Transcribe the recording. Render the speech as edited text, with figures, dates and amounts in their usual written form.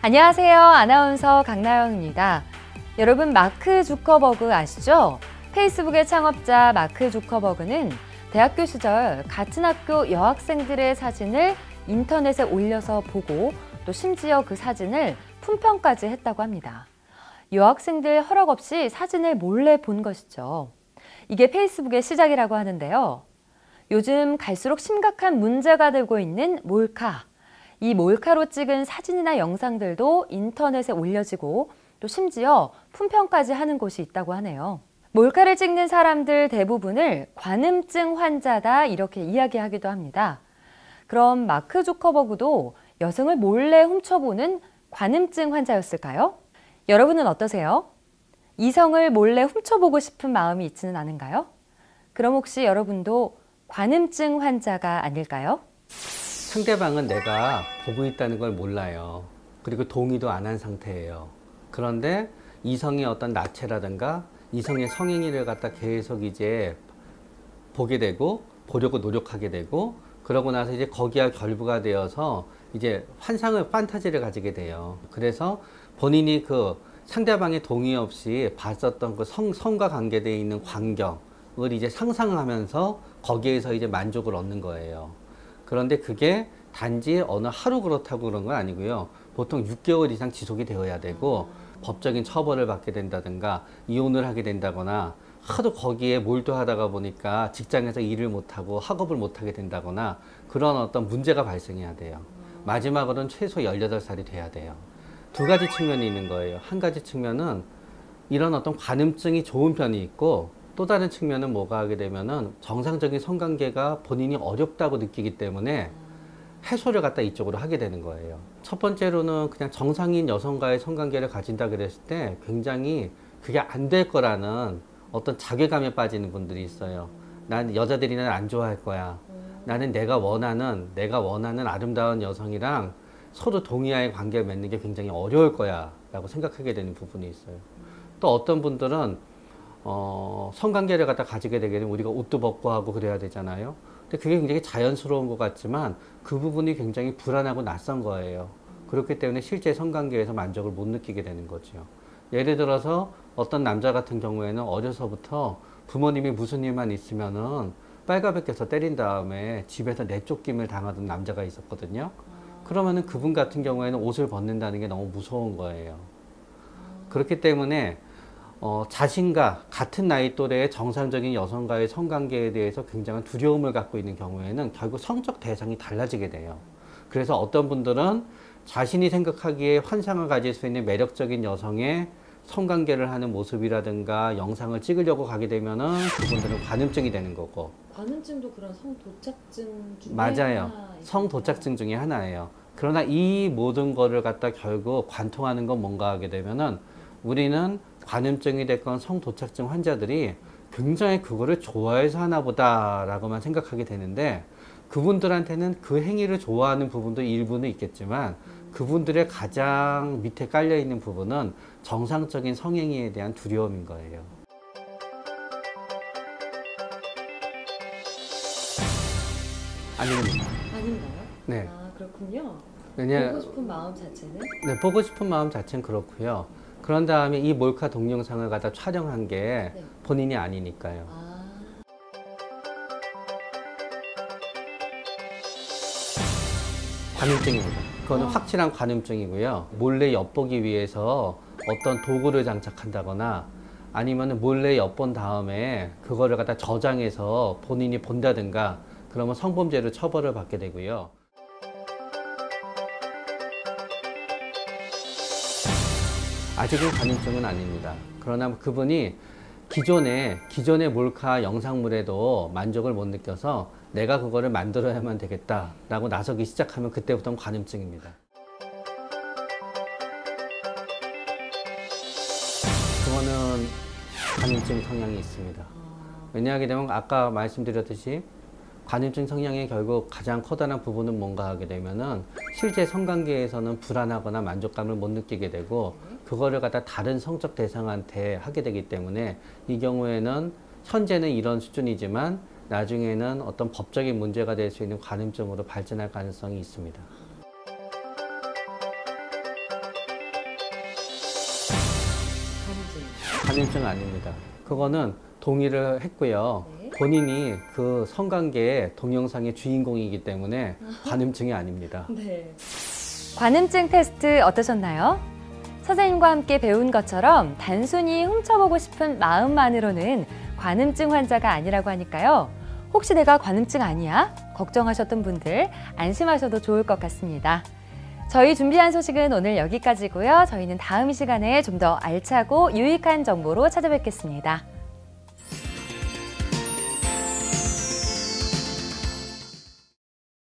안녕하세요. 아나운서 강나영입니다. 여러분, 마크 주커버그 아시죠? 페이스북의 창업자 마크 주커버그는 대학교 시절 같은 학교 여학생들의 사진을 인터넷에 올려서 보고 또 심지어 그 사진을 품평까지 했다고 합니다. 여학생들 허락 없이 사진을 몰래 본 것이죠. 이게 페이스북의 시작이라고 하는데요. 요즘 갈수록 심각한 문제가 되고 있는 몰카. 이 몰카로 찍은 사진이나 영상들도 인터넷에 올려지고 또 심지어 품평까지 하는 곳이 있다고 하네요. 몰카를 찍는 사람들 대부분을 관음증 환자다 이렇게 이야기하기도 합니다. 그럼 마크 주커버그도 여성을 몰래 훔쳐보는 관음증 환자였을까요? 여러분은 어떠세요? 이성을 몰래 훔쳐보고 싶은 마음이 있지는 않은가요? 그럼 혹시 여러분도 관음증 환자가 아닐까요? 상대방은 내가 보고 있다는 걸 몰라요. 그리고 동의도 안 한 상태예요. 그런데 이성의 어떤 나체라든가 이성의 성행위를 갖다 계속 이제 보게 되고 보려고 노력하게 되고 그러고 나서 이제 거기와 결부가 되어서 이제 환상을 판타지를 가지게 돼요. 그래서 본인이 그 상대방의 동의 없이 봤었던 그 성과 관계되어 있는 광경을 이제 상상하면서 거기에서 이제 만족을 얻는 거예요. 그런데 그게 단지 어느 하루 그렇다고 그런 건 아니고요. 보통 6개월 이상 지속이 되어야 되고 법적인 처벌을 받게 된다든가 이혼을 하게 된다거나 하도 거기에 몰두하다가 보니까 직장에서 일을 못하고 학업을 못하게 된다거나 그런 어떤 문제가 발생해야 돼요. 마지막으로는 최소 18살이 돼야 돼요. 두 가지 측면이 있는 거예요. 한 가지 측면은 이런 어떤 관음증이 좋은 편이 있고 또 다른 측면은 뭐가 하게 되면은 정상적인 성관계가 본인이 어렵다고 느끼기 때문에 해소를 갖다 이쪽으로 하게 되는 거예요. 첫 번째로는 그냥 정상인 여성과의 성관계를 가진다 그랬을 때 굉장히 그게 안 될 거라는 어떤 자괴감에 빠지는 분들이 있어요. 난 여자들이 날 안 좋아할 거야. 나는 내가 원하는 아름다운 여성이랑 서로 동의하에 관계를 맺는 게 굉장히 어려울 거야 라고 생각하게 되는 부분이 있어요. 또 어떤 분들은 성관계를 갖다 가지게 되게 되면 우리가 옷도 벗고 하고 그래야 되잖아요. 근데 그게 굉장히 자연스러운 것 같지만 그 부분이 굉장히 불안하고 낯선 거예요. 그렇기 때문에 실제 성관계에서 만족을 못 느끼게 되는 거죠. 예를 들어서 어떤 남자 같은 경우에는 어려서부터 부모님이 무슨 일만 있으면은 빨가벗겨서 때린 다음에 집에서 내쫓김을 당하던 남자가 있었거든요. 그러면은 그분 같은 경우에는 옷을 벗는다는 게 너무 무서운 거예요. 그렇기 때문에 자신과 같은 나이 또래의 정상적인 여성과의 성관계에 대해서 굉장한 두려움을 갖고 있는 경우에는 결국 성적 대상이 달라지게 돼요. 그래서 어떤 분들은 자신이 생각하기에 환상을 가질 수 있는 매력적인 여성의 성관계를 하는 모습이라든가 영상을 찍으려고 가게 되면은 그분들은 관음증이 되는 거고. 관음증도 그런 성도착증 중에 맞아요. 성도착증 중에 하나예요. 그러나 이 모든 거를 갖다 결국 관통하는 건 뭔가 하게 되면은 우리는 관음증이 됐건 성도착증 환자들이 굉장히 그거를 좋아해서 하나 보다 라고만 생각하게 되는데 그분들한테는 그 행위를 좋아하는 부분도 일부는 있겠지만 그분들의 가장 밑에 깔려 있는 부분은 정상적인 성행위에 대한 두려움인 거예요. 아닙니다. 아닌가요? 네. 아, 그렇군요. 왜냐, 보고 싶은 마음 자체는? 네, 보고 싶은 마음 자체는 그렇고요. 그런 다음에 이 몰카 동영상을 갖다 촬영한 게 네. 본인이 아니니까요. 관음증입니다. 그거는 확실한 관음증이고요. 몰래 엿보기 위해서 어떤 도구를 장착한다거나 아니면 몰래 엿본 다음에 그거를 갖다 저장해서 본인이 본다든가 그러면 성범죄로 처벌을 받게 되고요. 아직은 관음증은 아닙니다. 그러나 그분이 기존의 몰카 영상물에도 만족을 못 느껴서 내가 그거를 만들어야만 되겠다라고 나서기 시작하면 그때부터는 관음증입니다. 그거는 관음증 성향이 있습니다. 왜냐하게 되면 아까 말씀드렸듯이 관음증 성향의 결국 가장 커다란 부분은 뭔가 하게 되면은 실제 성관계에서는 불안하거나 만족감을 못 느끼게 되고 그거를 갖다 다른 성적 대상한테 하게 되기 때문에 이 경우에는 현재는 이런 수준이지만 나중에는 어떤 법적인 문제가 될 수 있는 관음증으로 발전할 가능성이 있습니다. 관음증 아닙니다. 그거는 동의를 했고요. 네. 본인이 그 성관계의 동영상의 주인공이기 때문에 관음증이 아닙니다. 네. 관음증 테스트 어떠셨나요? 선생님과 함께 배운 것처럼 단순히 훔쳐보고 싶은 마음만으로는 관음증 환자가 아니라고 하니까요. 혹시 내가 관음증 아니야? 걱정하셨던 분들 안심하셔도 좋을 것 같습니다. 저희 준비한 소식은 오늘 여기까지고요. 저희는 다음 시간에 좀 더 알차고 유익한 정보로 찾아뵙겠습니다.